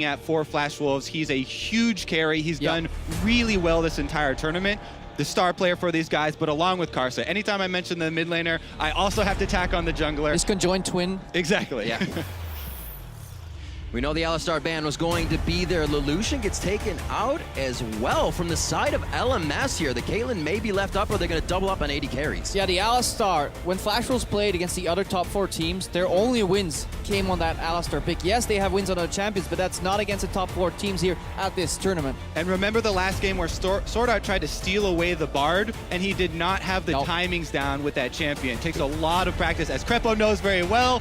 at for Flash Wolves. He's a huge carry. He's done really well this entire tournament. The star player for these guys, but along with Karsa. Anytime I mention the mid laner, I also have to tack on the jungler. This conjoined twin. Exactly. Yeah. We know the Alistar ban was going to be there. Lelouch gets taken out as well from the side of LMS here. The Caitlyn may be left up, or they're going to double up on 80 carries. Yeah, the Alistar, when Flash Wolves played against the other top 4 teams, their only wins came on that Alistar pick. Yes, they have wins on other champions, but that's not against the top 4 teams here at this tournament. And remember the last game where Sword Art tried to steal away the Bard, and he did not have the timings down with that champion. It takes a lot of practice, as Crepo knows very well,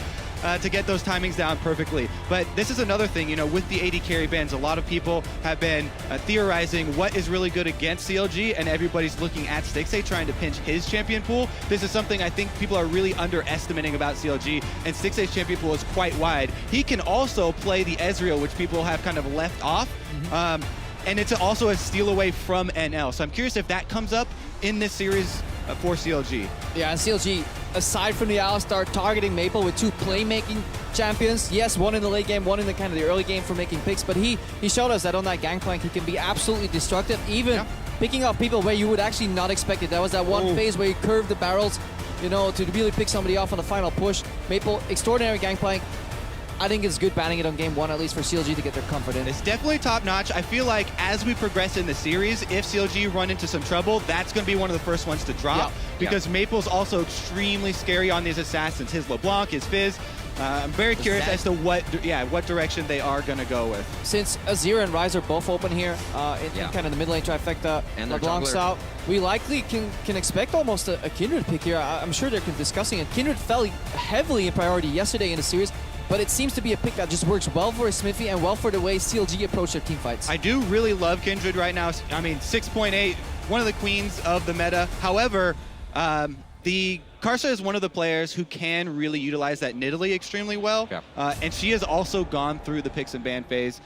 to get those timings down perfectly. But this is another thing, you know, with the 80 carry bans, a lot of people have been theorizing what is really good against CLG, and everybody's looking at Stixxay trying to pinch his champion pool. This is something I think people are really underestimating about CLG, and Stixxay's champion pool is quite wide. He can also play the Ezreal, which people have kind of left off, and it's also a steal away from NL. So I'm curious if that comes up in this series for CLG. Yeah, and CLG, aside from the Alistar targeting Maple with 2 playmaking champions, yes, one in the late game, one in the kind of the early game for making picks, but he showed us that on that Gangplank he can be absolutely destructive, even picking off people where you would actually not expect it. That was that one phase where he curved the barrels, you know, to really pick somebody off on the final push. Maple, extraordinary Gangplank. I think it's good banning it on game 1, at least for CLG to get their comfort in. It's definitely top-notch. I feel like as we progress in the series, if CLG run into some trouble, that's going to be one of the first ones to drop, because Maple's also extremely scary on these assassins. His LeBlanc, his Fizz. I'm very curious as to what direction they are going to go with. Since Azir and Ryze are both open here, in kind of the mid lane trifecta, and LeBlanc's out, we likely can expect almost a Kindred pick here. I'm sure they're discussing it. Kindred fell heavily in priority yesterday in the series, but it seems to be a pick that just works well for Smithy and well for the way CLG approach their team fights. I do really love Kindred right now. I mean, 6.8, one of the queens of the meta. However, the Karsa is one of the players who can really utilize that Nidalee extremely well, and she has also gone through the picks and ban phase.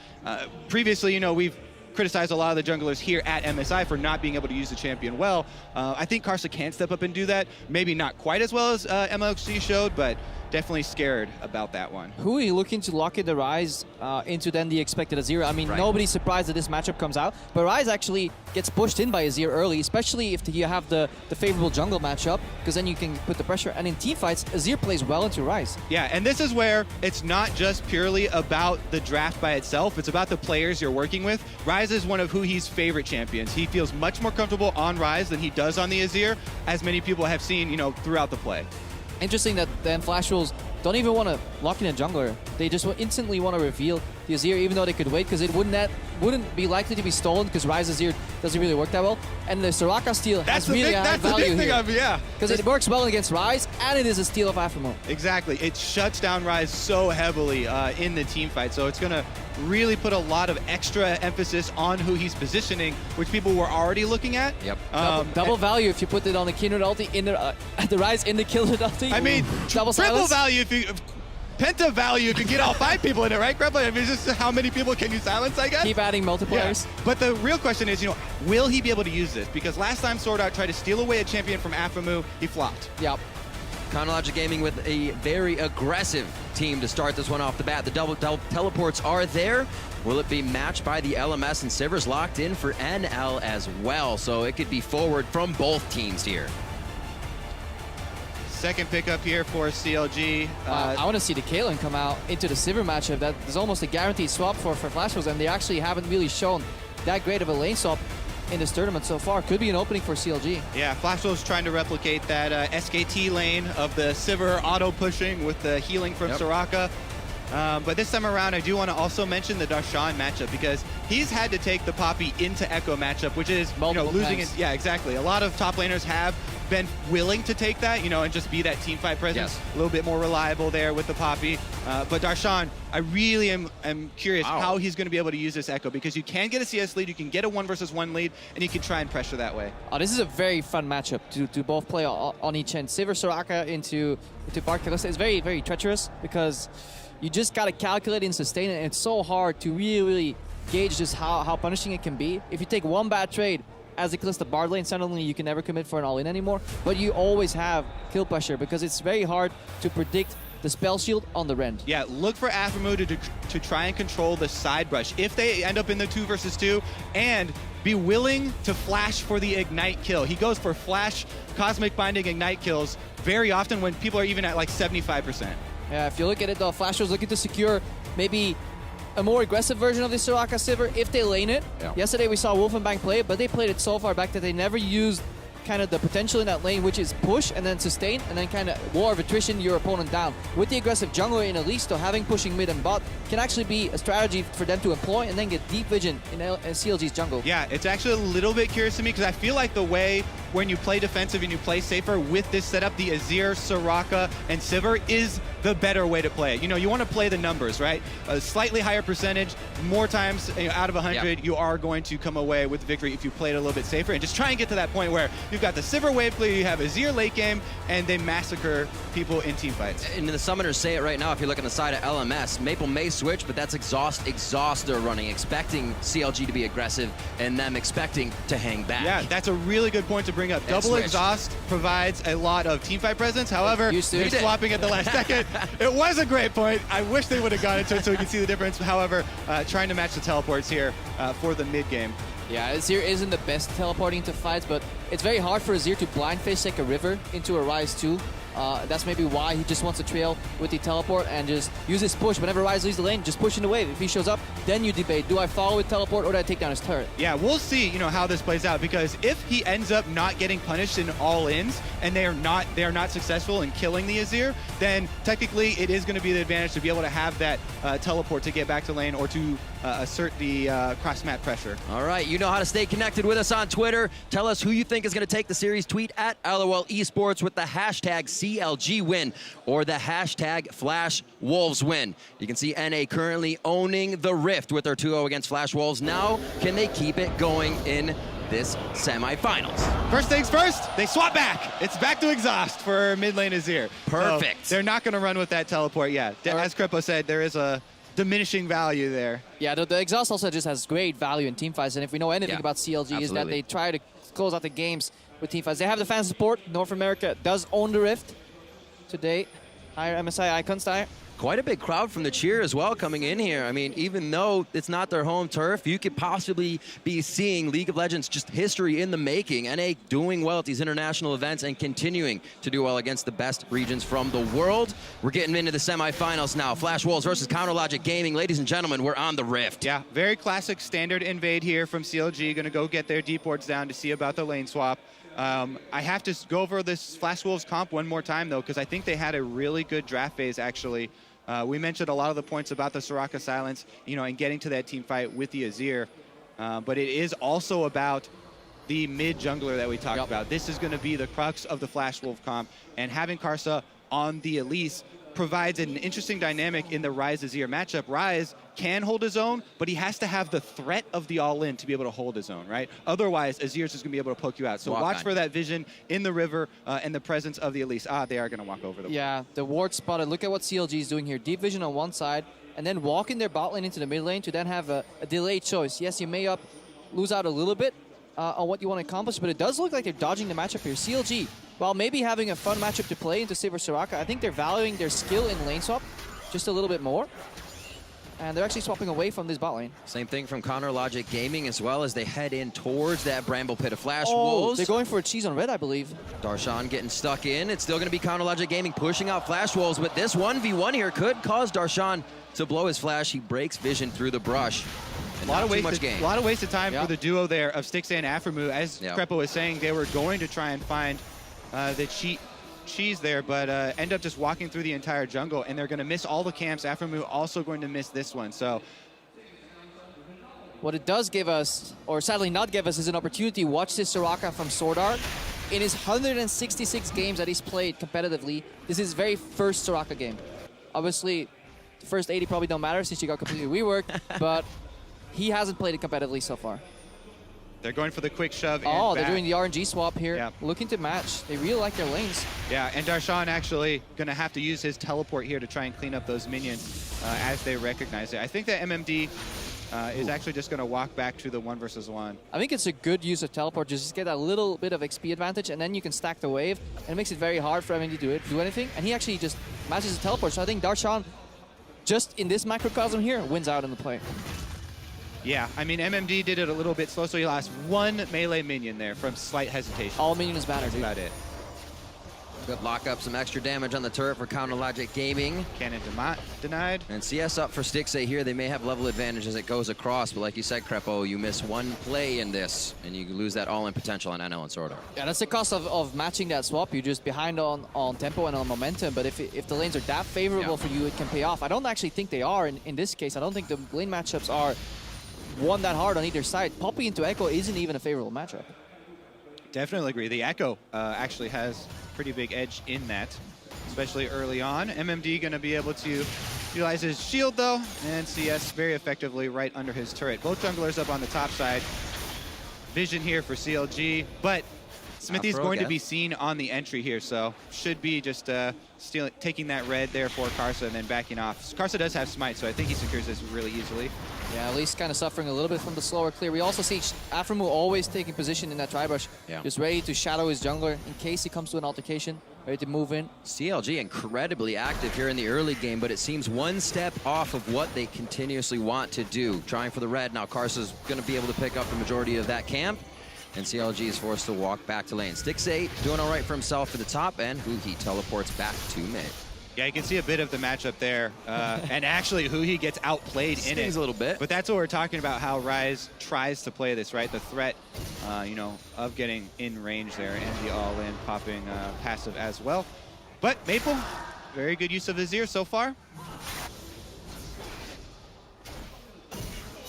Previously, you know, we've criticized a lot of the junglers here at MSI for not being able to use the champion well. I think Karsa can step up and do that. Maybe not quite as well as MLG showed, but definitely scared about that one. Who are you looking to lock in the Ryze into then the expected Azir? I mean, nobody's surprised that this matchup comes out, but Ryze actually gets pushed in by Azir early, especially if you have the favorable jungle matchup, because then you can put the pressure. And in team fights, Azir plays well into Ryze. Yeah, and this is where it's not just purely about the draft by itself, it's about the players you're working with. Ryze is one of Huhi's favorite champions. He feels much more comfortable on Ryze than he does on the Azir, as many people have seen, you know, throughout the play. Interesting that then Flash Wolves don't even want to lock in a jungler. They just instantly want to reveal the Azir, even though they could wait, because it wouldn't be likely to be stolen, because Ryze Azir doesn't really work that well. And the Soraka steal has really high value here. Because it works well against Ryze, and it is a steal of Aphromo. Exactly. It shuts down Ryze so heavily in the team fight, so it's going to really put a lot of extra emphasis on who he's positioning, which people were already looking at. Double value if you put it on the Kindred ulti, in the Ryze in the Kindred ulti. I mean, double triple value if you... Penta value if you get all 5 people in it, right, Grandpa? I mean, it's just how many people can you silence, I guess? Keep adding multipliers. Yeah. But the real question is, you know, will he be able to use this? Because last time Sword Art tried to steal away a champion from Aphromo, he flopped. Yep. Chronologic Gaming with a very aggressive team to start this one off the bat. The double teleports are there. Will it be matched by the LMS, and Sivir's locked in for NL as well, so it could be forward from both teams here. Second pickup here for CLG. I want to see the Caitlyn come out into the Sivir matchup. That is almost a guaranteed swap for Flash Wolves, and they actually haven't really shown that great of a lane swap in this tournament so far. Could be an opening for CLG. Yeah, Flash Wolves trying to replicate that SKT lane of the Sivir auto-pushing with the healing from Soraka. But this time around, I do want to also mention the Darshan matchup, because he's had to take the Poppy into Echo matchup, which is, you know, losing it. Yeah, exactly. A lot of top laners have been willing to take that, you know, and just be that team fight presence. A little bit more reliable there with the Poppy. But Darshan, I really am curious how he's going to be able to use this Echo, because you can get a CS lead, you can get a 1 versus 1 lead, and you can try and pressure that way. Oh, this is a very fun matchup to both play on each end. Sivir Soraka into Bard Kalista is very, very treacherous, because you just got to calculate and sustain it, and it's so hard to really gauge just how punishing it can be. If you take one bad trade as a Kalista Bard lane, suddenly you can never commit for an all-in anymore, but you always have kill pressure, because it's very hard to predict the spell shield on the rend. Yeah, look for Aphromoo to try and control the side brush if they end up in the 2 versus 2, and be willing to flash for the ignite kill. He goes for flash, cosmic binding, ignite kills very often when people are even at like 75%. Yeah, if you look at it though, Flash was looking to secure maybe a more aggressive version of the Soraka Sivir if they lane it. Yeah. Yesterday we saw Wolfenbang play it, but they played it so far back that they never used kind of the potential in that lane, which is push and then sustain and then kind of war of attrition your opponent down. With the aggressive jungler in Elise, though, having pushing mid and bot can actually be a strategy for them to employ and then get deep vision in CLG's jungle. Yeah, it's actually a little bit curious to me because I feel like the way when you play defensive and you play safer with this setup, the Azir, Soraka, and Sivir is the better way to play it. You know, you want to play the numbers, right? A slightly higher percentage, more times out of 100, you are going to come away with victory if you play it a little bit safer and just try and get to that point where you've got the Sivir wave clear, you have Azir late game, and they massacre people in team fights. And the summoners say it right now, if you look on the side of LMS, Maple may switch, but that's Exhaust they're running, expecting CLG to be aggressive and them expecting to hang back. Yeah, that's a really good point to bring up. Double Exhaust provides a lot of teamfight presence. However, they're swapping at the last second. It was a great point. I wish they would have gone into it so we could see the difference. However, trying to match the teleports here for the mid game. Yeah, Azir isn't the best teleporting to fights, but it's very hard for Azir to blind face like a river into a Ryze 2. That's maybe why he just wants to trail with the teleport and just use his push. Whenever Ryze leaves the lane, just push in the wave. If he shows up, then you debate, do I follow with teleport or do I take down his turret? Yeah, we'll see, how this plays out, because if he ends up not getting punished in all-ins and they are not successful in killing the Azir, then technically it is going to be the advantage to be able to have that teleport to get back to lane or to assert the cross-map pressure. All right, you know how to stay connected with us on Twitter. Tell us who you think is going to take the series. Tweet at LOL Esports with the hashtag CLG win or the hashtag Flash Wolves win. You can see NA currently owning the Rift with their 2-0 against Flash Wolves. Now, can they keep it going in this semifinals? First things first, they swap back. It's back to Exhaust for mid lane Azir. Perfect. So they're not going to run with that teleport yet. As Crepo said, there is a diminishing value there. Yeah, the Exhaust also just has great value in teamfights, and if we know anything about CLG is that they try to close out the games with teamfights. They have the fan support. North America does own the Rift today. Higher MSI icons there. Quite a big crowd from the cheer as well coming in here. I mean, even though it's not their home turf, you could possibly be seeing League of Legends just history in the making. NA doing well at these international events and continuing to do well against the best regions from the world. We're getting into the semifinals now. Flash Wolves versus Counterlogic Gaming. Ladies and gentlemen, we're on the Rift. Yeah, very classic standard invade here from CLG. Going to go get their deep wards down to see about the lane swap. I have to go over this Flash Wolves comp one more time, though, because I think they had a really good draft phase, actually. We mentioned a lot of the points about the Soraka silence, and getting to that team fight with the Azir. But it is also about the mid jungler that we talked about. This is going to be the crux of the Flash Wolf comp. And having Karsa on the Elise provides an interesting dynamic in the Ryze Azir matchup. Ryze can hold his own, but he has to have the threat of the all-in to be able to hold his own, right? Otherwise, Azir's just going to be able to poke you out. So watch for that vision in the river and the presence of the Elise. They are going to walk over the ward. The ward spotted. Look at what CLG is doing here. Deep vision on one side, and then walking their bot lane into the mid lane to then have a delayed choice. Yes, you may lose out a little bit on what you want to accomplish, but it does look like they're dodging the matchup here. CLG, while maybe having a fun matchup to play into Sivir Soraka, I think they're valuing their skill in lane swap just a little bit more. And they're actually swapping away from this bot lane. Same thing from Counterlogic Gaming as well as they head in towards that Bramble Pit of Flash Wolves. They're going for a cheese on red, I believe. Darshan getting stuck in. It's still going to be Counterlogic Gaming pushing out Flash Wolves, but this 1v1 here could cause Darshan to blow his flash. He breaks vision through the brush. A lot of wasted time for the duo there of Styx and Aphromoo. As Crepo was saying, they were going to try and find the cheese there, but end up just walking through the entire jungle, and they're going to miss all the camps. Aphromoo also going to miss this one. So what it does give us, or sadly not give us, is an opportunity to watch this Soraka from Sword Art. In his 166 games that he's played competitively, this is his very first Soraka game. Obviously, the first 80 probably don't matter since you got completely reworked, but he hasn't played it competitively so far. They're going for the quick shove. Oh, they're doing the RNG swap here. Yeah. Looking to match. They really like their lanes. Yeah, and Darshan actually going to have to use his teleport here to try and clean up those minions as they recognize it. I think that MMD is actually just going to walk back to the 1 versus 1. I think it's a good use of teleport. Just get that little bit of XP advantage, and then you can stack the wave. And it makes it very hard for MMD to do anything. And he actually just matches the teleport. So I think Darshan, just in this microcosm here, wins out in the play. Yeah, I mean, MMD did it a little bit slow, so he lost one melee minion there from slight hesitation. All minion is banner, That's dude. about it. Good lock up, some extra damage on the turret for Counter Logic Gaming. Cannon denied. And CS up for Stixxay here. They may have level advantage as it goes across, but like you said, Crepo, you miss one play in this, and you lose that all-in potential on NL and Sword Art. Yeah, that's the cost of matching that swap. You're just behind on tempo and on momentum, but if the lanes are that favorable for you, it can pay off. I don't actually think they are in this case. I don't think the lane matchups are one that hard on either side. Poppy into Echo isn't even a favorable matchup. Definitely agree. The Echo actually has pretty big edge in that, especially early on. MMD going to be able to utilize his shield though, and CS very effectively right under his turret. Both junglers up on the top side. Vision here for CLG, but Smithy's going to be seen on the entry here, so should be just taking that red there for Karsa and then backing off. Karsa does have smite, so I think he secures this really easily. Yeah, at least kind of suffering a little bit from the slower clear. We also see Aframu always taking position in that tri-brush, just ready to shadow his jungler in case he comes to an altercation, ready to move in. CLG incredibly active here in the early game, but it seems one step off of what they continuously want to do. Trying for the red, now Karsa's going to be able to pick up the majority of that camp, and CLG is forced to walk back to lane. Stixxay doing all right for himself at the top, and Huhi teleports back to mid. Yeah, you can see a bit of the matchup there. And actually, Huhi gets outplayed in it. A little bit. But that's what we're talking about, how Rise tries to play this, right? The threat, you know, of getting in range there and the all-in popping passive as well. But Maple, very good use of Azir so far.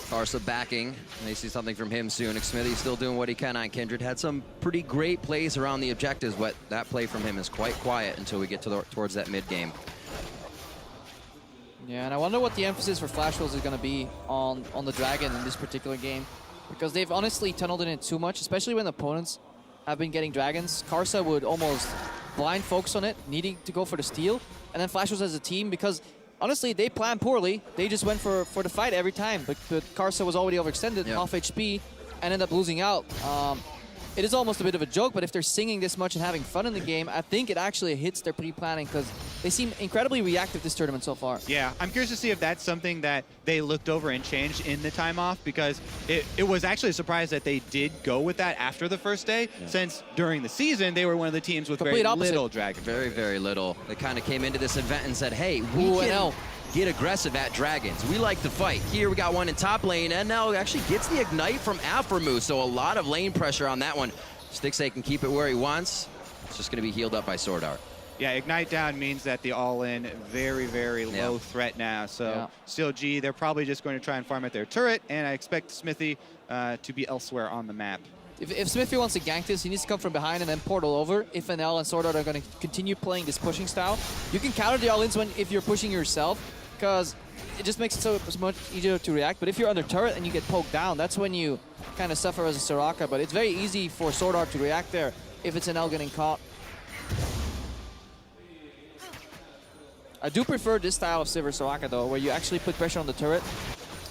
Karsa backing. They see something from him soon. Smithy's still doing what he can on Kindred. Had some pretty great plays around the objectives, but that play from him is quite quiet until we get to towards that mid game. Yeah, and I wonder what the emphasis for Flash Rolls is going to be on the Dragon in this particular game, because they've honestly tunneled in it too much, especially when opponents have been getting Dragons. Karsa would almost blind focus on it, needing to go for the steal, and then Flash Rolls as a team, because honestly, they planned poorly. They just went for the fight every time, but Karsa was already overextended, half HP, and ended up losing out. It is almost a bit of a joke, but if they're singing this much and having fun in the game, I think it actually hits their pre-planning, because they seem incredibly reactive this tournament so far. Yeah, I'm curious to see if that's something that they looked over and changed in the time off, because it was actually a surprise that they did go with that after the first day, since during the season, they were one of the teams with very little Dragon. Very, very little. They kind of came into this event and said, hey, we can get aggressive at Dragons. We like to fight. Here we got one in top lane, and now actually gets the Ignite from Aframu, so a lot of lane pressure on that one. Stixxay can keep it where he wants. It's just going to be healed up by Sword Art. Yeah, Ignite down means that the all-in very, very low threat now. So CLG, they're probably just going to try and farm at their turret, and I expect Smithy to be elsewhere on the map. If Smithy wants to gank this, he needs to come from behind and then portal over. If NL and Sword Art are going to continue playing this pushing style, you can counter the all-ins if you're pushing yourself, because it just makes it so much easier to react. But if you're under turret and you get poked down, that's when you kind of suffer as a Soraka. But it's very easy for Sword Art to react there if it's NL getting caught. I do prefer this style of Sivir Soraka though, where you actually put pressure on the turret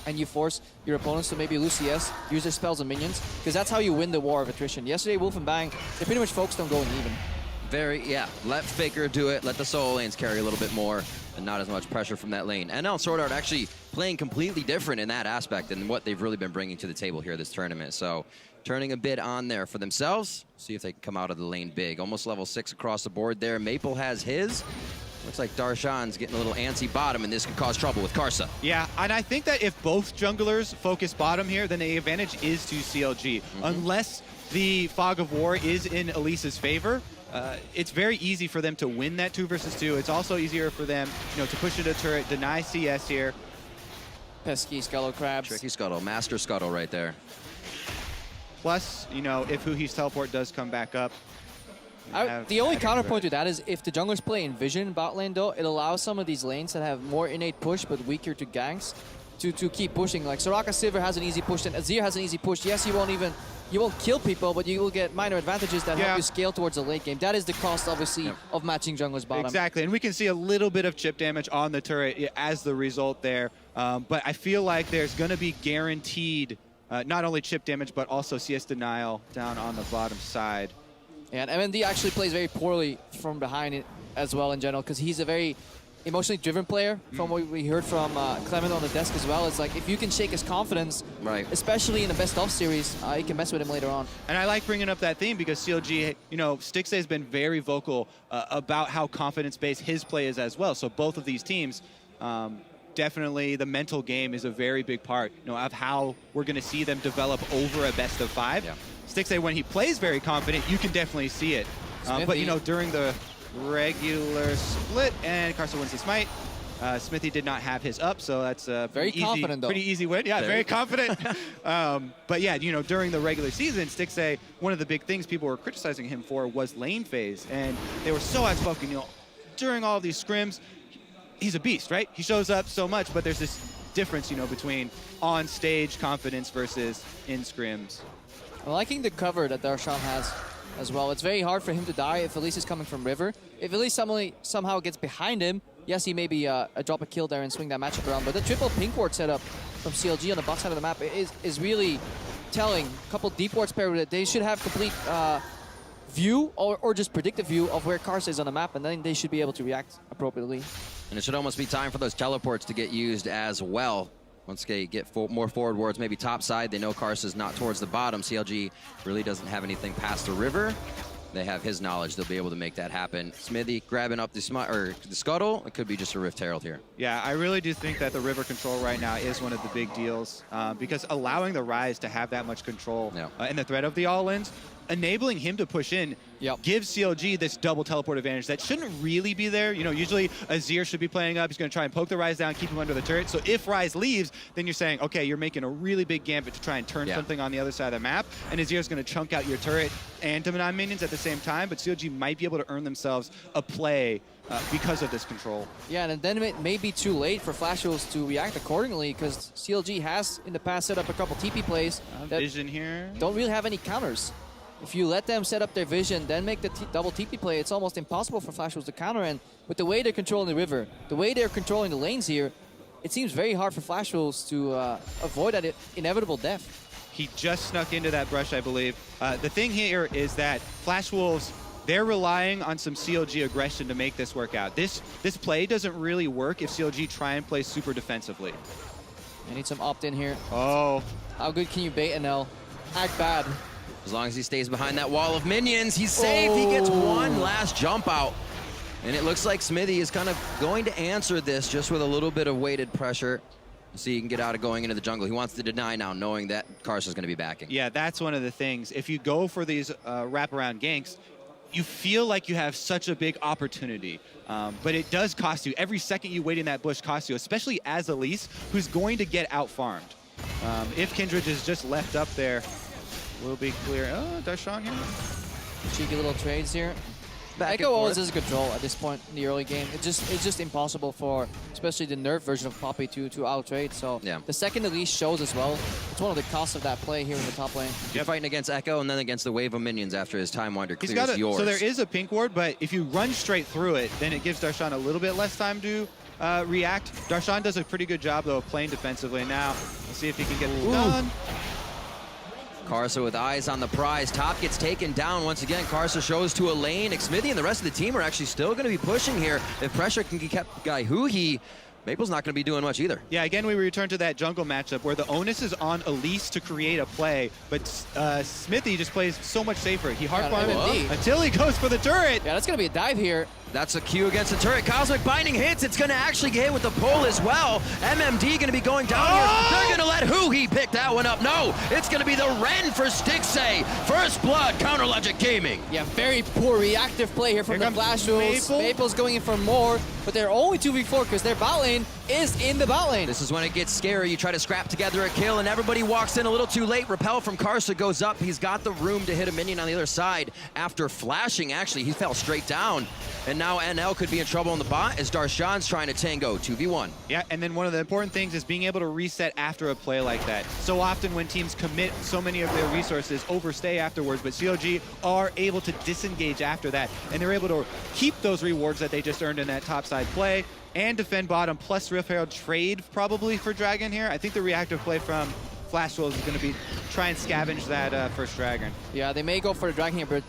and you force your opponents to maybe lose CS, use their spells and minions, because that's how you win the war of attrition. Yesterday, Wolf and Bang, they pretty much focused on going even. Let Faker do it, let the solo lanes carry a little bit more, and not as much pressure from that lane. NL and Sword Art actually playing completely different in that aspect than what they've really been bringing to the table here this tournament. So turning a bit on there for themselves, see if they can come out of the lane big. Almost level 6 across the board there. Maple has his. Looks like Darshan's getting a little antsy bottom, and this could cause trouble with Karsa. Yeah, and I think that if both junglers focus bottom here, then the advantage is to CLG. Unless the Fog of War is in Elisa's favor, it's very easy for them to win that 2 versus 2. It's also easier for them, you know, to push into turret, deny CS here. Pesky Scuttle Crabs. Tricky Scuttle, Master Scuttle right there. Plus, you know, if Huhi's teleport does come back up. The only counterpoint to that is if the junglers play in Vision bot lane though, it allows some of these lanes that have more innate push but weaker to ganks to keep pushing. Like Soraka Sivir has an easy push, and Azir has an easy push. Yes, you won't kill people, but you will get minor advantages that help you scale towards the late game. That is the cost, obviously, of matching junglers bottom. Exactly, and we can see a little bit of chip damage on the turret as the result there. But I feel like there's going to be guaranteed not only chip damage, but also CS denial down on the bottom side. And MMD actually plays very poorly from behind it as well in general, because he's a very emotionally driven player. From what we heard from Clement on the desk as well, it's like if you can shake his confidence, Right. especially in the best of series, you can mess with him later on. And I like bringing up that theme because CLG, you know, Stixxay has been very vocal about how confidence-based his play is as well. So both of these teams, definitely the mental game is a very big part, you know, of how we're going to see them develop over a best of 5. Yeah. Stixxay, when he plays very confident, you can definitely see it. But, you know, during the regular split, and Carson wins the smite. Smithy did not have his up, so that's a Very confident, though. pretty easy win. Yeah, very confident. But yeah, you know, during the regular season, Stixxay, one of the big things people were criticizing him for was lane phase, and they were so outspoken. You know, during all of these scrims, he's a beast, right? He shows up so much, but there's this difference, you know, between on-stage confidence versus in scrims. I'm liking the cover that Darshan has as well. It's very hard for him to die if Elise is coming from River. If Elise somehow gets behind him, yes, he maybe drop a kill there and swing that matchup around. But the triple pink ward setup from CLG on the bot side of the map is really telling. A couple deep wards paired with it. They should have complete view or just predictive view of where Karsa is on the map, and then they should be able to react appropriately. And it should almost be time for those teleports to get used as well. Once they get more forward wards, maybe top side, they know Karsa's not towards the bottom. CLG really doesn't have anything past the river. They have his knowledge. They'll be able to make that happen. Smithy grabbing up the scuttle. It could be just a Rift Herald here. Yeah, I really do think that the river control right now is one of the big deals because allowing the Rise to have that much control in the threat of the all-ins, enabling him to push in gives CLG this double teleport advantage that shouldn't really be there. You know, usually Azir should be playing up. He's going to try and poke the Rise down, keep him under the turret. So if Rise leaves, then you're saying, okay, you're making a really big gambit to try and turn something on the other side of the map. And Azir's going to chunk out your turret and Dominon minions at the same time. But CLG might be able to earn themselves a play because of this control. Yeah, and then it may be too late for Flash Wolves to react accordingly because CLG has in the past set up a couple TP plays that Vision here. don't really have any counters. If you let them set up their vision, then make the double TP play, it's almost impossible for Flash Wolves to counter. And with the way they're controlling the river, the way they're controlling the lanes here, it seems very hard for Flash Wolves to avoid that inevitable death. He just snuck into that brush, I believe. The thing here is that Flash Wolves, they're relying on some CLG aggression to make this work out. This play doesn't really work if CLG try and play super defensively. I need some opt-in here. Oh. How good can you bait NL? Act bad. As long as he stays behind that wall of minions, he's safe. He gets one last jump out. And it looks like Smithy is kind of going to answer this just with a little bit of weighted pressure. So he can get out of going into the jungle. He wants to deny now, knowing that Karsa's going to be backing. Yeah, that's one of the things. If you go for these wraparound ganks, you feel like you have such a big opportunity. But it does cost you. Every second you wait in that bush costs you, especially as Elise, who's going to get out-farmed. If Kindred is just left up there, will be clear. Oh, Darshan here. Cheeky little trades here. Echo always has control at this point in the early game. It's just impossible for, especially the nerf version of Poppy to out-trade. So the second Elise shows as well, it's one of the costs of that play here in the top lane. You're fighting against Echo and then against the wave of minions after his Time Wander clears yours. So there is a pink ward, but if you run straight through it, then it gives Darshan a little bit less time to react. Darshan does a pretty good job, though, of playing defensively. Now, let's see if he can get it done. Karsa with eyes on the prize. Top gets taken down once again. Karsa shows to a lane. Smithy and the rest of the team are actually still going to be pushing here. If pressure can be kept by Huhi, Maple's not going to be doing much either. Yeah, again, we return to that jungle matchup where the onus is on Elise to create a play, but Smithy just plays so much safer. He hard farms until he goes for the turret. Yeah, that's going to be a dive here. That's a Q against the turret. Cosmic Binding hits. It's going to actually get hit with the pole as well. MMD going to be going down here. They're going to let Huhi pick that one up. No, it's going to be the Ren for Stixxay. First blood, Counter Logic Gaming. Yeah, very poor reactive play here from the Flash Wolves. Maple's going in for more, but they're only 2v4 because their bot lane is in the bot lane. This is when it gets scary. You try to scrap together a kill, and everybody walks in a little too late. Repel from Karsa goes up. He's got the room to hit a minion on the other side. After flashing, actually, he fell straight down. And now NL could be in trouble on the bot as Darshan's trying to tango 2v1. Yeah, and then one of the important things is being able to reset after a play like that. So often when teams commit so many of their resources, overstay afterwards, but CLG are able to disengage after that, and they're able to keep those rewards that they just earned in that topside play and defend bottom, plus Rift Herald trade probably for Dragon here. I think the reactive play from Flash Wolves is going to be try and scavenge that first Dragon. Yeah, they may go for the Dragon here, but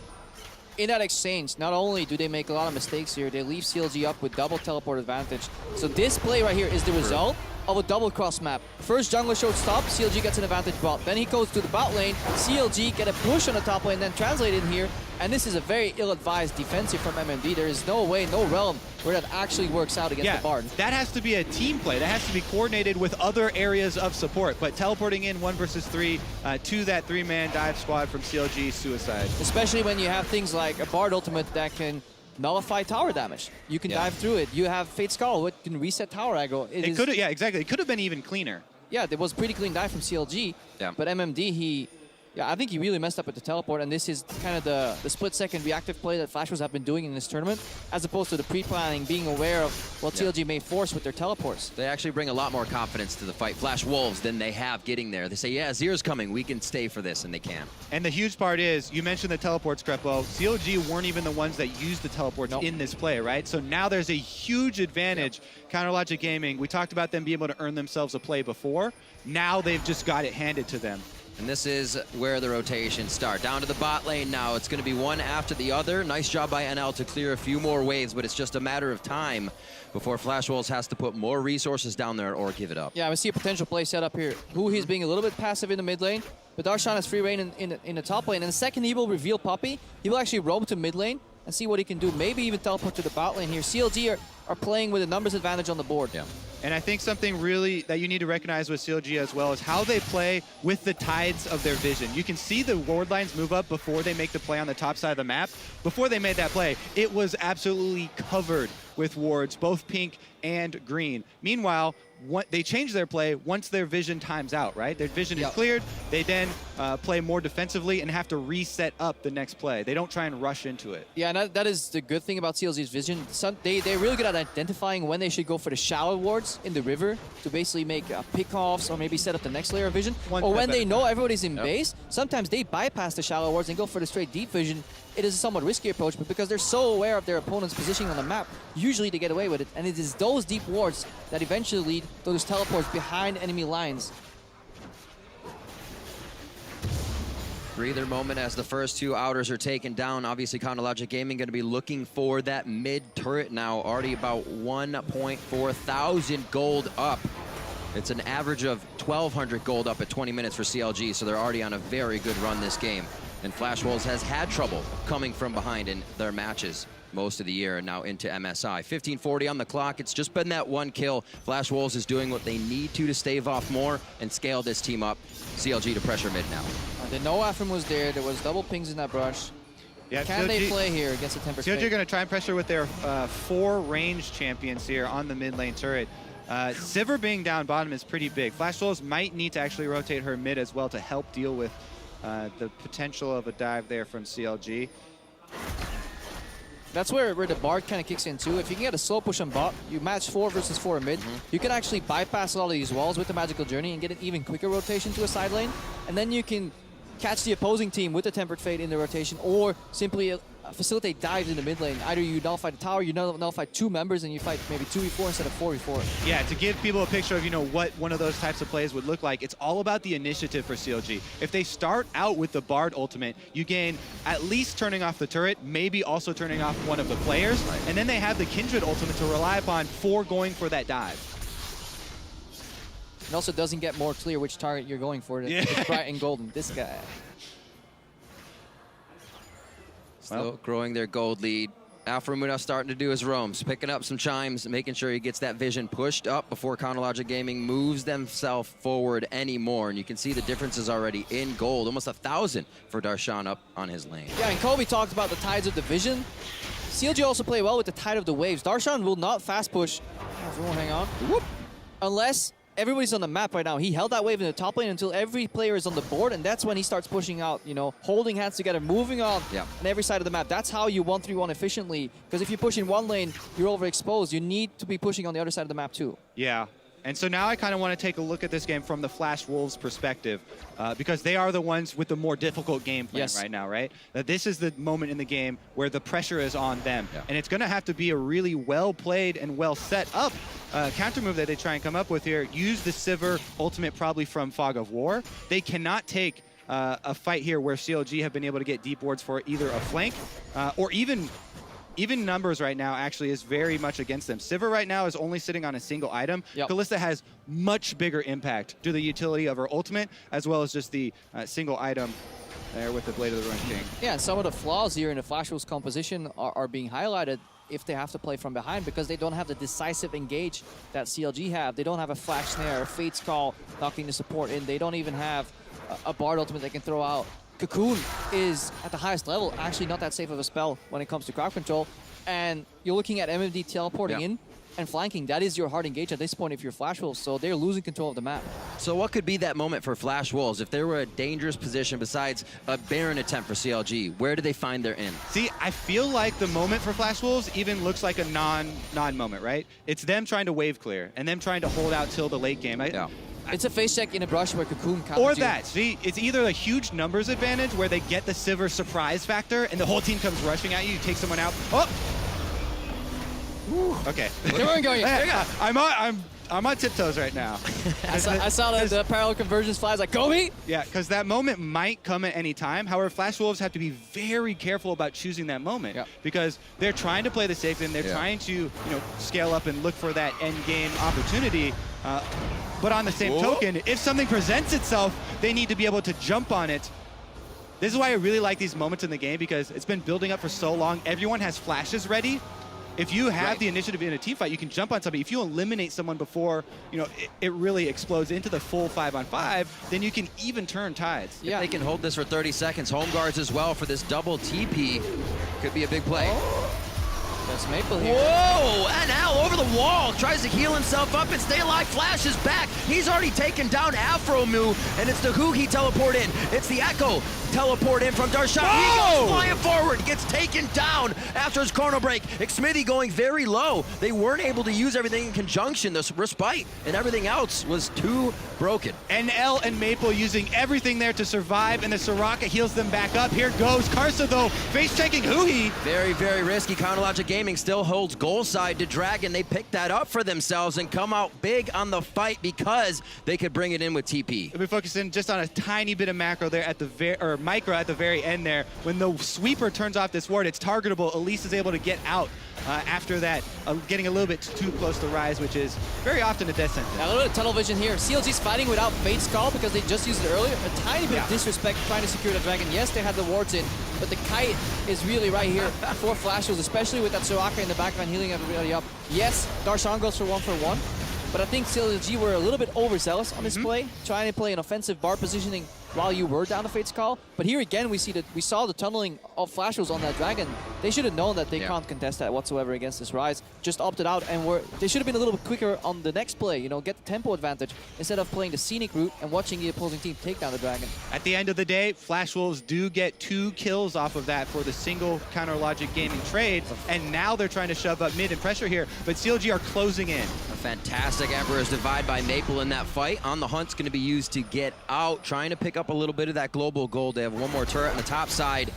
in that exchange, not only do they make a lot of mistakes here, they leave CLG up with double teleport advantage. So this play right here is the result of a double cross map. First jungler showed stop, CLG gets an advantage bot. Then he goes to the bot lane, CLG get a push on the top lane, then translate in here. And this is a very ill-advised defensive from MMD. There is no way, no realm where that actually works out against the Bard. That has to be a team play. That has to be coordinated with other areas of support. But teleporting in 1 versus 3 to that 3-man dive squad from CLG, suicide. Especially when you have things like a Bard ultimate that can nullify tower damage. You can dive through it. You have Fate Skull, which can reset tower aggro. It could have, yeah, exactly. It could have been even cleaner. Yeah, there was pretty clean dive from CLG. Yeah. But MMD, I think he really messed up with the teleport, and this is kind of the split-second reactive play that Flashwolves have been doing in this tournament, as opposed to the pre-planning, being aware of what CLG may force with their teleports. They actually bring a lot more confidence to the fight, Flash Wolves, than they have getting there. They say, yeah, Zer's coming, we can stay for this, and they can. And the huge part is, you mentioned the teleports, Crepo. CLG weren't even the ones that used the teleports in this play, right? So now there's a huge advantage. Counterlogic Gaming, we talked about them being able to earn themselves a play before. Now they've just got it handed to them. And this is where the rotations start. Down to the bot lane now. It's going to be one after the other. Nice job by NL to clear a few more waves, but it's just a matter of time before Flash Wolves has to put more resources down there or give it up. Yeah, I see a potential play set up here. He's being a little bit passive in the mid lane, but Darshan has free reign in the top lane. And the second he will reveal Puppey, he will actually roam to mid lane and see what he can do. Maybe even teleport to the bot lane here. CLG are playing with a numbers advantage on the board. Yeah. And I think something really that you need to recognize with CLG as well is how they play with the tides of their vision. You can see the ward lines move up before they make the play on the top side of the map. Before they made that play, it was absolutely covered with wards, both pink and green. Meanwhile, they change their play once their vision times out, right? Their vision is cleared. They then play more defensively and have to reset up the next play. They don't try and rush into it. Yeah, and that is the good thing about CLG's vision. They're really good at identifying when they should go for the shallow wards in the river to basically make pickoffs or maybe set up the next layer of vision. Or when they know everybody's in base, sometimes they bypass the shallow wards and go for the straight deep vision. It is a somewhat risky approach, but because they're so aware of their opponent's positioning on the map, usually they get away with it. And it is those deep wards that eventually lead to those teleports behind enemy lines. Breather moment as the first two outers are taken down. Obviously, Counterlogic Gaming going to be looking for that mid turret now. Already about 1.4 thousand gold up. It's an average of 1,200 gold up at 20 minutes for CLG, so they're already on a very good run this game. And Flash Wolves has had trouble coming from behind in their matches most of the year and now into MSI. 15:40 on the clock. It's just been that one kill. Flash Wolves is doing what they need to stave off more and scale this team up. CLG to pressure mid now. The no Afrim was there. There was double pings in that brush. Yeah, Can they play here against the Tempered CLG Fate? are going to try and pressure with their 4 range champions here on the mid lane turret. Sivir being down bottom is pretty big. Flash Wolves might need to actually rotate her mid as well to help deal with the potential of a dive there from CLG. That's where the Bard kind of kicks in too. If you can get a slow push on bot, you match 4 versus 4 in mid, you can actually bypass a lot of these walls with the Magical Journey and get an even quicker rotation to a side lane. And then you can catch the opposing team with the Tempered Fate in the rotation, or simply facilitate dives in the mid lane. Either you nullify the tower, you nullify 2 members, and you fight maybe 2v4 instead of 4v4. Yeah, to give people a picture of, what one of those types of plays would look like, it's all about the initiative for CLG. If they start out with the Bard ultimate, you gain at least turning off the turret, maybe also turning off one of the players, and then they have the Kindred ultimate to rely upon for going for that dive. It also doesn't get more clear which target you're going for. It's bright and golden. This guy. Still growing their gold lead. Alframuna starting to do his roams, picking up some chimes, making sure he gets that vision pushed up before Counterlogic Gaming moves themselves forward anymore. And you can see the differences already in gold. Almost 1,000 for Darshan up on his lane. Yeah, and Kobe talked about the tides of the vision. CLG also play well with the tide of the waves. Darshan will not fast push. Everyone hang on. Whoop. Unless everybody's on the map right now. He held that wave in the top lane until every player is on the board, and that's when he starts pushing out, holding hands together, moving on every side of the map. That's how you 1-3-1 efficiently, because if you push in one lane, you're overexposed. You need to be pushing on the other side of the map too. Yeah. And so now I kind of want to take a look at this game from the Flash Wolves perspective, because they are the ones with the more difficult game plan right now, right? This is the moment in the game where the pressure is on them. And it's going to have to be a really well-played and well-set up counter move that they try and come up with here. Use the Sivir ultimate probably from Fog of War. They cannot take a fight here where CLG have been able to get deep wards for either a flank or even numbers right now actually is very much against them. Sivir right now is only sitting on a single item. Yep. Kalista has much bigger impact due to the utility of her ultimate as well as just the single item there with the Blade of the Ruined King. Yeah, and some of the flaws here in the Flash Wolves composition are being highlighted if they have to play from behind because they don't have the decisive engage that CLG have. They don't have a Flash Snare, a Fate's Call knocking the support in. They don't even have a Bard ultimate they can throw out. Cocoon is, at the highest level, actually not that safe of a spell when it comes to crowd control. And you're looking at MMD teleporting in and flanking. That is your hard engage at this point if you're Flash Wolves, so they're losing control of the map. So what could be that moment for Flash Wolves? If there were a dangerous position besides a Baron attempt for CLG, where do they find their in? See, I feel like the moment for Flash Wolves even looks like a non-moment, right? It's them trying to wave clear and them trying to hold out till the late game. It's a face check in a brush where Cocoon counters Or you. that. See, it's either a huge numbers advantage where they get the Sivir surprise factor and the whole team comes rushing at you, you take someone out. Oh! Whew. Okay. They weren't going. I'm on tiptoes right now. I saw the parallel conversions flies like, Kobe! Yeah, because that moment might come at any time. However, Flash Wolves have to be very careful about choosing that moment because they're trying to play the safe game. They're trying to, scale up and look for that end game opportunity. But on the same token, if something presents itself, they need to be able to jump on it. This is why I really like these moments in the game because it's been building up for so long. Everyone has flashes ready. If you have the initiative in a team fight, you can jump on somebody. If you eliminate someone before, it really explodes into the full 5-on-5, then you can even turn tides. Yeah, if they can hold this for 30 seconds. Home guards as well for this double TP. Could be a big play. That's Maple here. Whoa! NL over the wall. Tries to heal himself up and stay alive. Flash is back. He's already taken down Afro Mu, and it's the Huhi teleport in. It's the Echo teleport in from Darshan. He goes flying forward. Gets taken down after his chrono break. Xmithy going very low. They weren't able to use everything in conjunction. The respite and everything else was too broken. NL and Maple using everything there to survive, and the Soraka heals them back up. Here goes Karsa, though, face-checking Huhi. Very, very risky. Chronologic Gaming still holds goal side to Dragon. They picked that up for themselves and come out big on the fight because they could bring it in with TP. We're focusing just on a tiny bit of macro there at the micro at the very end there. When the sweeper turns off this ward, it's targetable. Elise is able to get out after that, getting a little bit too close to Rise, which is very often a death sentence. Now, a little bit of tunnel vision here. CLG's fighting without Fate's Call because they just used it earlier. A tiny bit of disrespect trying to secure the Dragon. Yes, they had the wards in, but the kite is really right here for Flash Wolves, especially with that Soraka in the background healing everybody up. Yes, Darshan goes for 1-for-1, but I think CLG were a little bit overzealous on this play, trying to play an offensive bar positioning while you were down to Fate's Call. But here again, we saw the tunneling of Flash Wolves on that Dragon. They should have known that they can't contest that whatsoever against this Rise. Just opted out, and they should have been a little bit quicker on the next play, get the tempo advantage instead of playing the scenic route and watching the opposing team take down the Dragon. At the end of the day, Flash Wolves do get 2 kills off of that for the single Counter Logic Gaming trade, and now they're trying to shove up mid and pressure here, but CLG are closing in. A fantastic Emperor's Divide by Maple in that fight. On the Hunt's going to be used to get out, trying to pick up a little bit of that global gold. They have one more turret on the top side.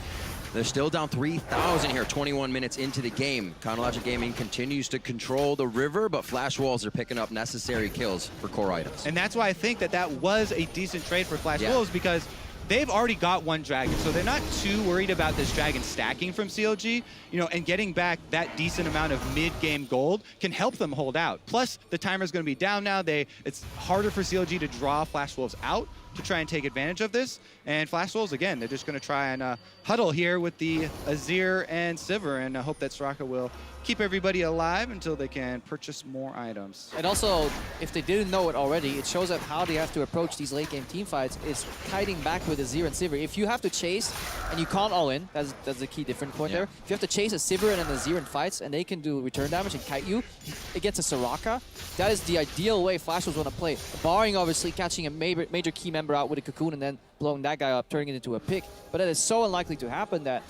They're still down 3,000 here, 21 minutes into the game. Chronologic Gaming continues to control the river, but Flash Wolves are picking up necessary kills for core items. And that's why I think that was a decent trade for Flash Wolves, because they've already got 1 dragon, so they're not too worried about this dragon stacking from CLG, and getting back that decent amount of mid-game gold can help them hold out. Plus, the timer's going to be down now. It's harder for CLG to draw Flash Wolves out to try and take advantage of this. And Flash Wolves, again, they're just going to try and huddle here with the Azir and Sivir, and hope that Soraka will keep everybody alive until they can purchase more items. And also, if they didn't know it already, it shows up how they have to approach these late game team fights is kiting back with Azir and Sivir. If you have to chase and you can't all in, that's the key different point there. If you have to chase a Sivir and an Azir in fights and they can do return damage and kite you against a Soraka, that is the ideal way Flash Wolves want to play. Barring obviously catching a major key member out with a Cocoon and then blowing that guy up, turning it into a pick. But that is so unlikely to happen that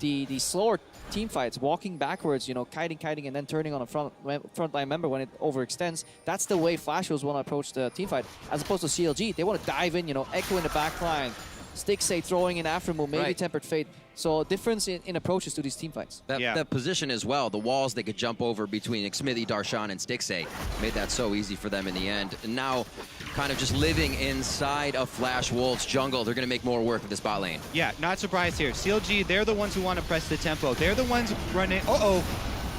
the slower team fights, walking backwards, kiting, and then turning on a front line member when it overextends. That's the way Flash Wolves want to approach the team fight, as opposed to CLG. They want to dive in, Echo in the back line, Stixxay throwing in Aftermoon, maybe Right. Tempered Fate. So difference in approaches to these team fights. That position as well, the walls they could jump over between Xmithie, Darshan, and Stixxay made that so easy for them in the end. And now, kind of just living inside of Flash Wolves jungle, they're going to make more work with this bot lane. Yeah, not surprised here. CLG, they're the ones who want to press the tempo. They're the ones running. Uh-oh.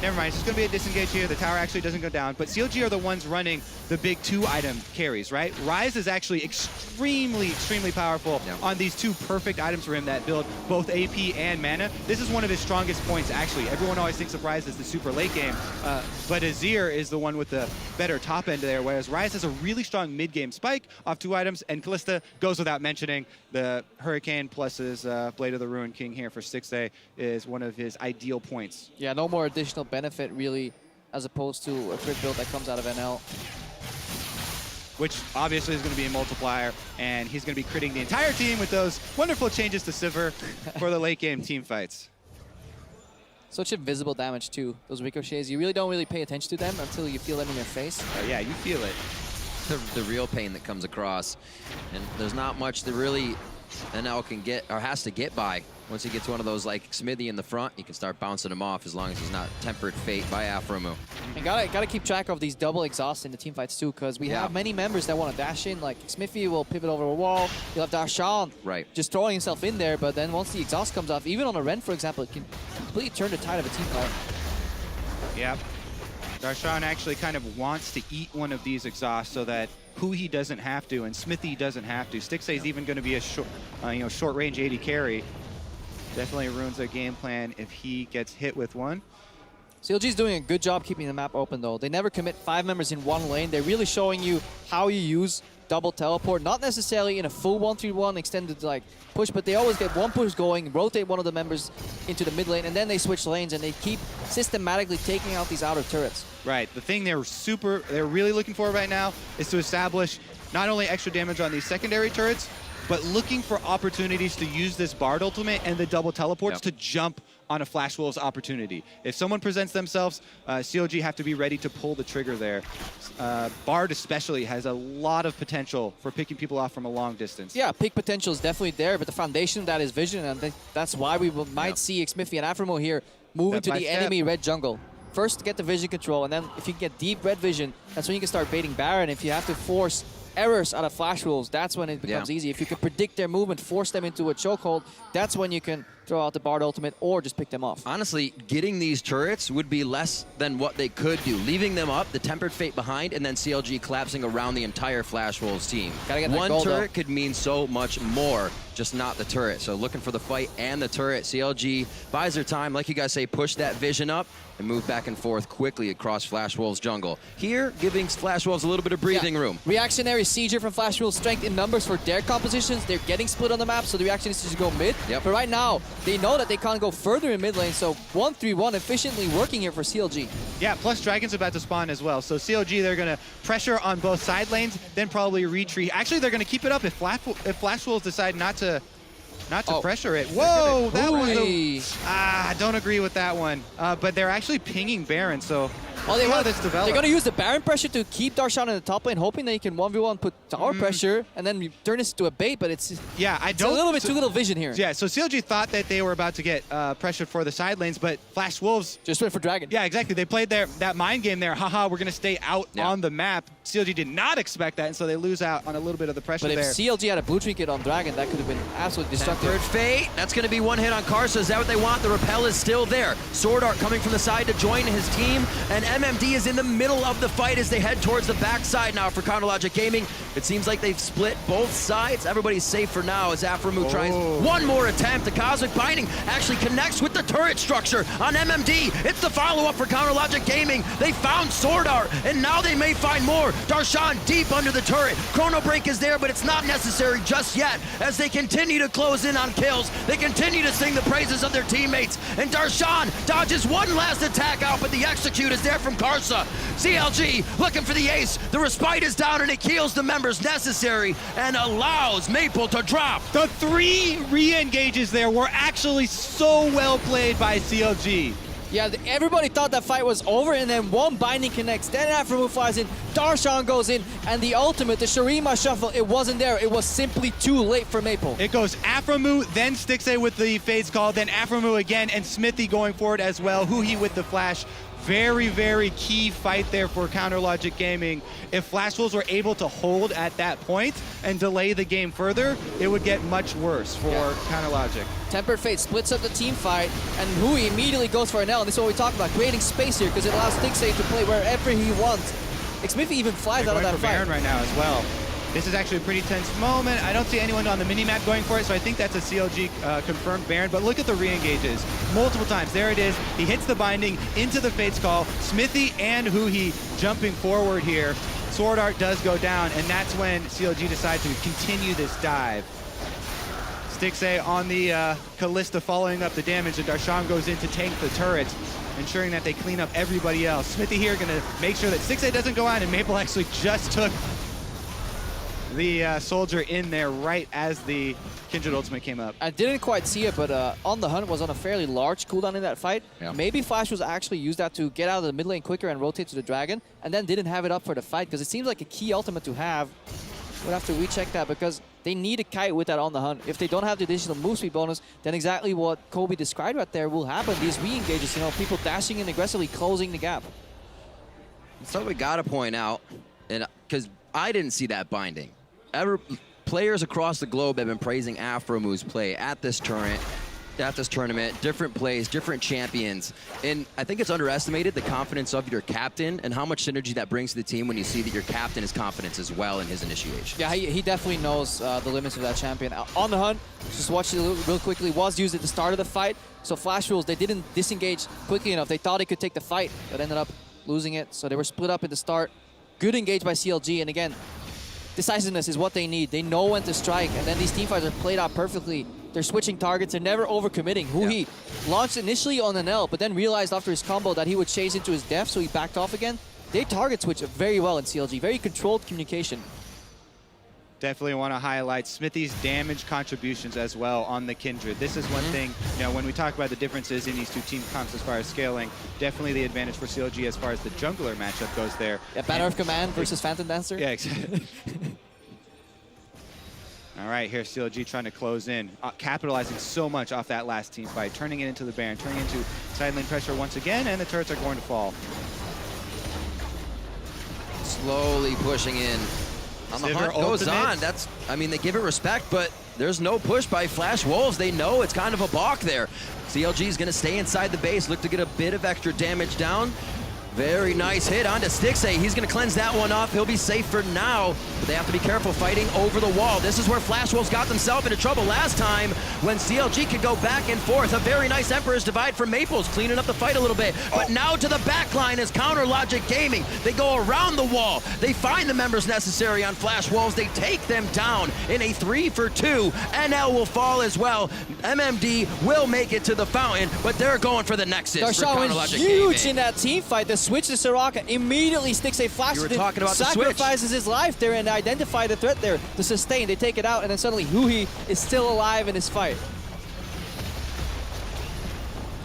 Never mind, it's just going to be a disengage here. The tower actually doesn't go down. But CLG are the ones running the big 2-item carries, right? Ryze is actually extremely powerful on these 2 perfect items for him that build both AP and mana. This is one of his strongest points, actually. Everyone always thinks of Ryze as the super late game, but Azir is the one with the better top end there, whereas Ryze has a really strong mid-game spike off 2 items, and Kalista goes without mentioning. The Hurricane plus his Blade of the Ruined King here for Stixxay is one of his ideal points. Yeah, no more additional benefit really, as opposed to a crit build that comes out of NL. Which obviously is going to be a multiplier, and he's going to be critting the entire team with those wonderful changes to Sivir for the late game team fights. Such invisible damage too. Those ricochets, you really don't pay attention to them until you feel them in your face. Yeah, you feel it. The real pain that comes across. And there's not much that really NL can get, or has to get by. Once he gets one of those like Xmithie in the front, you can start bouncing him off as long as he's not Tempered Fate by Afromu. And gotta keep track of these double exhausts in the team fights too, because we have many members that want to dash in. Like Xmithie will pivot over a wall. You'll have Darshan just throwing himself in there, but then once the exhaust comes off, even on a Ren, for example, it can completely turn the tide of a team fight. Yep. Darshan actually kind of wants to eat one of these exhausts so that he doesn't have to, and Xmithie doesn't have to. Stixxay is even going to be a short range 80 carry. Definitely ruins their game plan if he gets hit with one. CLG's doing a good job keeping the map open though. They never commit 5 members in one lane. They're really showing you how you use double teleport, not necessarily in a full 1-3-1 extended like push, but they always get one push going, rotate one of the members into the mid lane, and then they switch lanes and they keep systematically taking out these outer turrets. Right. The thing they're really looking for right now is to establish not only extra damage on these secondary turrets, but looking for opportunities to use this Bard ultimate and the double teleports to jump on a Flash Wolves opportunity. If someone presents themselves, CLG have to be ready to pull the trigger there. Bard especially has a lot of potential for picking people off from a long distance. Yeah, peak potential is definitely there, but the foundation of that is vision, and that's why we might see Xmithie and Afromo here move into the enemy red jungle. First, to get the vision control, and then if you can get deep red vision, that's when you can start baiting Baron. If you have to force errors out of Flash Wolves, that's when it becomes easy. If you can predict their movement, force them into a chokehold, that's when you can throw out the Bard ultimate or just pick them off. Honestly, getting these turrets would be less than what they could do. Leaving them up, the Tempered Fate behind, and then CLG collapsing around the entire Flash Wolves team. Gotta get that One goal, turret though. could mean so much more, just not the turret. So looking for the fight and the turret. CLG buys their time, like you guys say, push that vision up and move back and forth quickly across Flash Wolves jungle. Here, giving Flash Wolves a little bit of breathing room. Reactionary Sieger from Flash Wolves, strength in numbers for their compositions. They're getting split on the map, so the reaction is to just go mid. But right now, they know that they can't go further in mid lane, so 1-3-1 efficiently working here for CLG. Yeah, plus Dragon's about to spawn as well. So CLG, they're going to pressure on both side lanes, then probably retreat. Actually, they're going to keep it up if Flash Wolves decide not to pressure it. Whoa, that was I don't agree with that one. But they're actually pinging Baron, so they're develops. going to use the Baron pressure to keep Darshan in the top lane, hoping that he can 1v1 put tower pressure, and then you turn this into a bait, but it's a little bit too little vision here. Yeah, so CLG thought that they were about to get pressured for the side lanes, but Flash Wolves just went for Dragon. Yeah, exactly. They played that mind game there. Haha, we're going to stay out on the map. CLG did not expect that, and so they lose out on a little bit of the pressure there. But if CLG had a blue trinket on Dragon, that could have been absolutely destructive. Third Fate, that's going to be one hit on Karsa. Is that what they want? The repel is still there. Sword Art coming from the side to join his team, and MMD is in the middle of the fight as they head towards the backside now for Chronologic Gaming. It seems like they've split both sides. Everybody's safe for now as Afromu tries one more attempt. The Cosmic Binding actually connects with the turret structure on MMD. It's the follow-up for Chronologic Gaming. They found Sword Art, and now they may find more. Darshan deep under the turret. Chrono Break is there, but it's not necessary just yet as they continue to close in on kills. They continue to sing the praises of their teammates, and Darshan dodges one last attack out, but the execute is there from Karsa. CLG looking for the ace. The respite is down, and it heals the members necessary and allows Maple to drop. The 3 re-engages there were actually so well played by CLG. Yeah, everybody thought that fight was over, and then one binding connects, then Afromu flies in, Darshan goes in, and the ultimate, the Shurima shuffle, it wasn't there. It was simply too late for Maple. It goes Afromu, then Stixay with the Fade's Call, then Afromu again, and Smithy going forward as well. Huhi with the flash. Very, very key fight there for Counter Logic Gaming. If Flash Wolves were able to hold at that point and delay the game further, it would get much worse for Counter Logic. Tempered Fate splits up the team fight, and Hui immediately goes for an L, and this is what we talk about, creating space here, because it allows Stixay to play wherever he wants. Xmiffy even flies out of that fight. Baron right now as well. This is actually a pretty tense moment. I don't see anyone on the mini-map going for it, so I think that's a CLG confirmed Baron, but look at the re-engages. Multiple times, there it is. He hits the binding into the Fate's Call. Smithy and Huhi jumping forward here. Sword Art does go down, and that's when CLG decide to continue this dive. Stixay on the Callista following up the damage, and Darshan goes in to tank the turret, ensuring that they clean up everybody else. Smithy here gonna make sure that Stixay doesn't go out, and Maple actually just took the soldier in there right as the Kindred ultimate came up. I didn't quite see it, but On the Hunt was on a fairly large cooldown in that fight. Yeah. Maybe Flash was actually used that to get out of the mid lane quicker and rotate to the Dragon, and then didn't have it up for the fight, because it seems like a key ultimate to have. We'll have to recheck that, because they need a kite with that On the Hunt. If they don't have the additional move speed bonus, then exactly what Kobe described right there will happen. These re-engages, you know, people dashing in aggressively, closing the gap. So we got to point out, and because I didn't see that binding. Players across the globe have been praising Afromu's play at this tournament, different plays, different champions. And I think it's underestimated the confidence of your captain and how much synergy that brings to the team when you see that your captain is confident as well in his initiation. Yeah, he definitely knows the limits of that champion. On the Hunt, just watch it real quickly, was used at the start of the fight. So Flash Wolves, they didn't disengage quickly enough. They thought they could take the fight, but ended up losing it. So they were split up at the start. Good engage by CLG, and again, decisiveness is what they need. They know when to strike, and then these teamfights are played out perfectly. They're switching targets. They're never overcommitting. Huhi launched initially on an L, but then realized after his combo that he would chase into his death, so he backed off again. They target switch very well in CLG. Very controlled communication. Definitely want to highlight Smithy's damage contributions as well on the Kindred. This is one thing, you know, when we talk about the differences in these two team comps as far as scaling, definitely the advantage for CLG as far as the jungler matchup goes there. Yeah, Banner of Command versus Phantom Dancer. Yeah, exactly. All right, here's CLG trying to close in, capitalizing so much off that last team fight, turning it into the Baron, turning into side lane pressure once again, and the turrets are going to fall. Slowly pushing in. On the Hunt goes on. That's, I mean, they give it respect, but there's no push by Flash Wolves. They know it's kind of a balk there. CLG is going to stay inside the base, look to get a bit of extra damage down. Very nice hit onto Stixay. He's going to cleanse that one off. He'll be safe for now, but they have to be careful fighting over the wall. This is where Flash Wolves got themselves into trouble last time when CLG could go back and forth. A very nice Emperor's Divide from Maples, cleaning up the fight a little bit. But now to the back line is Counter Logic Gaming. They go around the wall. They find the members necessary on Flash Wolves. They take them down in a 3-for-2. NL will fall as well. MMD will make it to the fountain, but they're going for the Nexus. Darshan went huge in that team fight. The switch to Soraka immediately sticks a flash. You were talking about the sacrifices his life there and identify the threat there to sustain. They take it out, and then suddenly Huhi is still alive in this fight.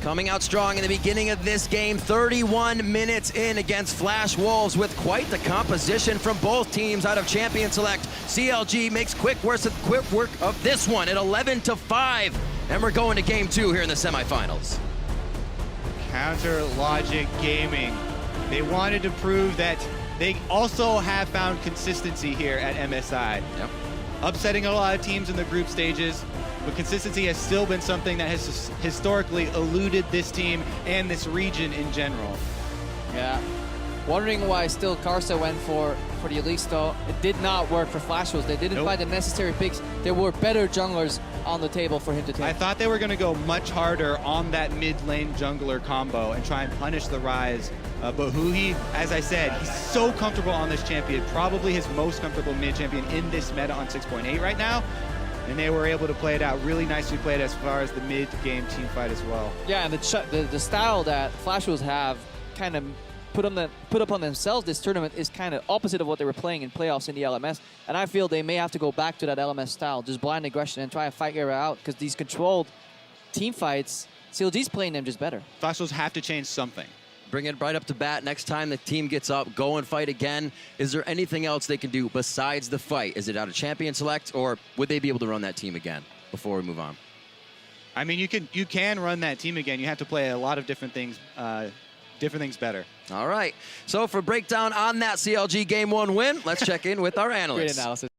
Coming out strong in the beginning of this game, 31 minutes in against Flash Wolves with quite the composition from both teams out of Champion Select. CLG makes quick work of this one at 11-5, and we're going to game 2 here in the semifinals. Counter Logic Gaming. They wanted to prove that they also have found consistency here at MSI. Yep. Upsetting a lot of teams in the group stages, but consistency has still been something that has historically eluded this team and this region in general. Yeah. Wondering why still Karsa went for the Elise though. It did not work for Flash Wolves. They didn't find the necessary picks. There were better junglers on the table for him to take. I thought they were going to go much harder on that mid lane jungler combo and try and punish the Rise. But Huhi, as I said, he's so comfortable on this champion, probably his most comfortable mid champion in this meta on 6.8 right now. And they were able to play it out really nicely played as far as the mid-game team fight as well. Yeah, and the style that Flash Wolves have kind of put upon themselves this tournament is kind of opposite of what they were playing in playoffs in the LMS. And I feel they may have to go back to that LMS style, just blind aggression and try and fight your way out, because these controlled team fights, CLG's playing them just better. Foxholes have to change something. Bring it right up to bat. Next time the team gets up, go and fight again. Is there anything else they can do besides the fight? Is it out of champion select, or would they be able to run that team again before we move on? I mean, you can run that team again. You have to play a lot of different things better. All right. So for breakdown on that CLG Game 1 win, let's check in with our analysts. Great analysis.